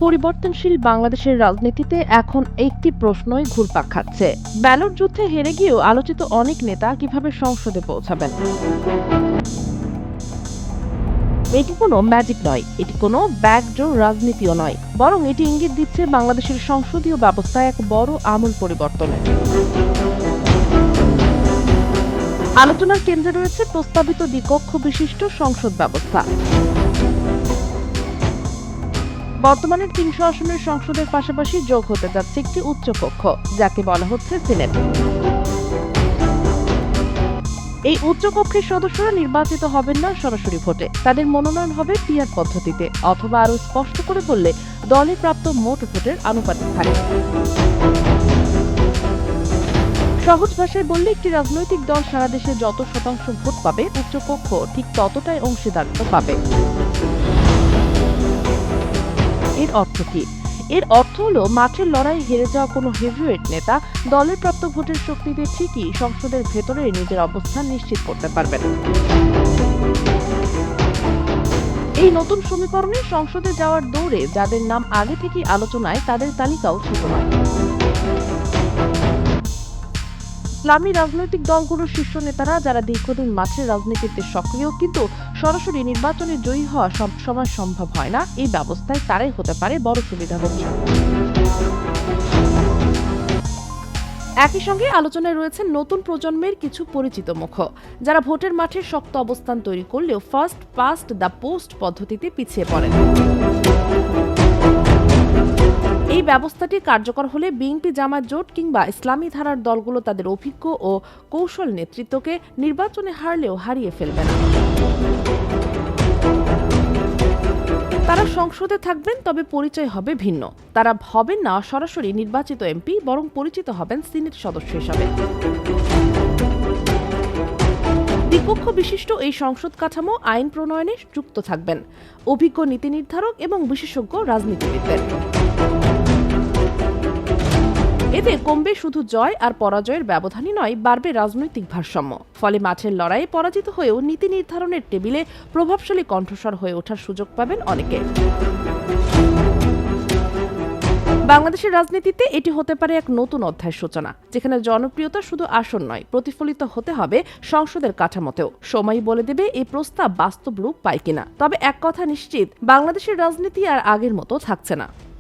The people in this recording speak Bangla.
পরিবর্তনশীল বাংলাদেশের রাজনীতিতে এখন একটি প্রশ্নই ঘুরপাক খাচ্ছে। ব্যালট যুদ্ধে হেরে গিয়েও আলোচিত অনেক নেতা কিভাবে সংসদে পৌঁছাবেন। এটি কোনো ম্যাজিক নয়, এটি কোনো ব্যাকডোর রাজনীতিও নয়, বরং এটি ইঙ্গিত দিচ্ছে বাংলাদেশের সংসদীয় ব্যবস্থায় এক বড় আমূল পরিবর্তনের। আলোচনার কেন্দ্রে রয়েছে প্রস্তাবিত দ্বিকক্ষ বিশিষ্ট সংসদ ব্যবস্থা। বর্তমানে ৩০০ আসনের সংসদের পাশাপাশি যোগ হতে যাচ্ছে একটি উচ্চকক্ষ, যাকে বলা হচ্ছে সিনেট। এই উচ্চকক্ষের সদস্যরা নির্বাচিত হবেন না সরাসরি ভোটে, তাদের মনোনয়ন হবে পিআর পদ্ধতিতে, অথবা আরো স্পষ্ট করে বললে দলে প্রাপ্ত মোট ভোটের আনুপাতিক হারে। সহজ ভাষায় বললে একটি রাজনৈতিক দল সারা দেশে যত শতাংশ ভোট পাবে, উচ্চকক্ষ ঠিক ততটাই অংশীদারিত্ব পাবে। এর অর্থ কি? এর অর্থ হলো মাঠের লড়াই হেরে যাওয়া কোনো হেভিওয়েট নেতা দলের প্রাপ্ত ভোটের শক্তিতে ঠিকই সংসদের ভেতরে নিজের অবস্থান নিশ্চিত করতে পারবেন। এই নতুন সমীকরণে সংসদে যাওয়ার দৌড়ে যাদের নাম আগে থেকেই আলোচনায়, তাদের তালিকাও ছোট নয়। ইসলামী রাজনৈতিক দলগুলোর শীর্ষ নেতারা, যারা দীর্ঘদিন মাঠের রাজনীতিতে সক্রিয় কিন্তু সরাসরি নির্বাচনে জয়ী হওয়া সবসময় সম্ভব হয় না, এই ব্যবস্থায় তারাই হতে পারে বড় সুবিধাভোগী। একই সঙ্গে আলোচনায় রয়েছে নতুন প্রজন্মের কিছু পরিচিত মুখ, যারা ভোটের মাঠে শক্ত অবস্থান তৈরি করলেও ফার্স্ট পাস্ট দ্য পোস্ট পদ্ধতিতে পিছিয়ে পড়েন। এই ব্যবস্থাটি কার্যকর হলে বিএনপি জামায়াত জোট কিংবা ইসলামী ধারার দলগুলো তাদের অভিজ্ঞ ও কৌশল নেতৃত্বকে নির্বাচনে হারলেও হারিয়ে ফেলবে না। তারা সংসদে থাকবেন, তবে পরিচয় হবে ভিন্ন। তারা হবেন না সরাসরি নির্বাচিত এমপি, বরং পরিচিত হবেন সিনেট সদস্য হিসাবে। দ্বিকক্ষ বিশিষ্ট এই সংসদ কাঠামো আইন প্রণয়নে যুক্ত থাকবেন অভিজ্ঞ নীতি নির্ধারক এবং বিশেষজ্ঞ রাজনীতিবিদদের। এতে কমবে শুধু জয় আর পরাজয়ের ব্যবধানই নয়, বাড়বে রাজনৈতিক ভারসাম্য। ফলে মাঠের লড়াইয়ে পরাজিত হয়েও নীতি নির্ধারণের টেবিলে প্রভাবশালী কণ্ঠস্বর হয়ে ওঠার সুযোগ পাবেন অনেকে। বাংলাদেশের রাজনীতিতে এটি হতে পারে এক নতুন অধ্যায়ের সূচনা, যেখানে জনপ্রিয়তা শুধু আসন নয়, প্রতিফলিত হতে হবে সংসদের কাঠামোতেও। সময়ই বলে দেবে এই প্রস্তাব বাস্তব রূপ পায় কিনা। তবে এক কথা নিশ্চিত, বাংলাদেশের রাজনীতি আর আগের মতো থাকছে না।